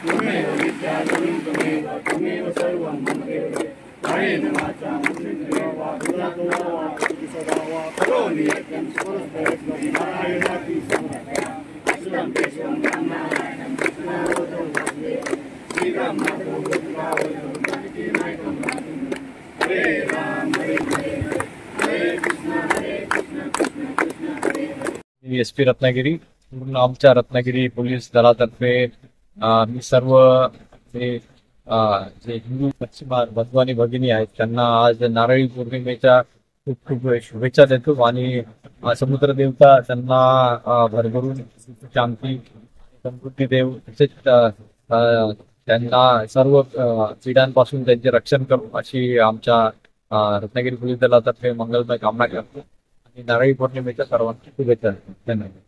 त्वमेव विद्यागुरुं त्वमेव त्वमेव सर्वं मम देवते कायेन वाचा मनेन्द्रियेण वा बुद्ध्या वा सदा वा करोमि यत्नं परस्परं नारायणाति समर्पया अच्युतं केशवं रामनारायणं कृष्णं श्रीराम हरे राम हरे कृष्ण हरे कृष्ण कृष्ण कृष्ण हरे हरे। SP रत्नागिरी पूर्ण आमच्या रत्नागिरी पोलीस दलातर्फे मी सर्व जे हिंदू पश्चिम बंधू आणि भगिनी आहेत त्यांना आज नारळी पौर्णिमेच्या खूप खूप शुभेच्छा देतो आणि समुद्र देवता त्यांना भरभरून शांती समृद्धी देव तसेच त्यांना सर्व पिढ्यांपासून त्यांचे रक्षण करू अशी आमच्या रत्नागिरी पोलीस दलातर्फे मंगलमय कामना करतो आणि नारळी पौर्णिमेच्या सर्वांना शुभेच्छा देतो। धन्यवाद।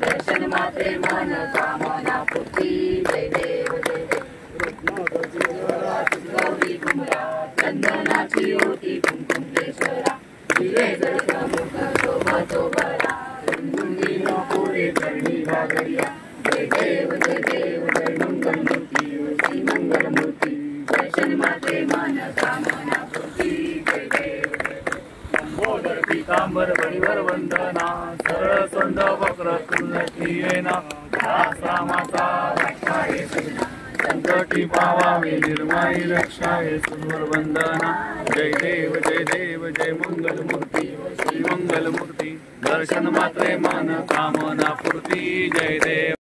दर्शन माते मन कामना पूर्ती जय देव गौरी कुमरा चंदनाची होती कुमकुम केशरा दिले मुख शोभा शोभरा पुरे करणी घागरिया जय देव जय मंगल मूर्ती श्री मंगल मूर्ती दर्शन माते मन कामना पूर्ती जय देव लंबोदर पीतांबर बळीवर वंदना सरळ संद वक्र तुलसीयेना दासा माता रक्षाये संकटी पावावे निर्माई रक्षाये सुंदर वंदना जय देव जय मंगल मूर्ती श्री मंगल मूर्ती दर्शन मात्रे मन कामना पूर्ती जय देव।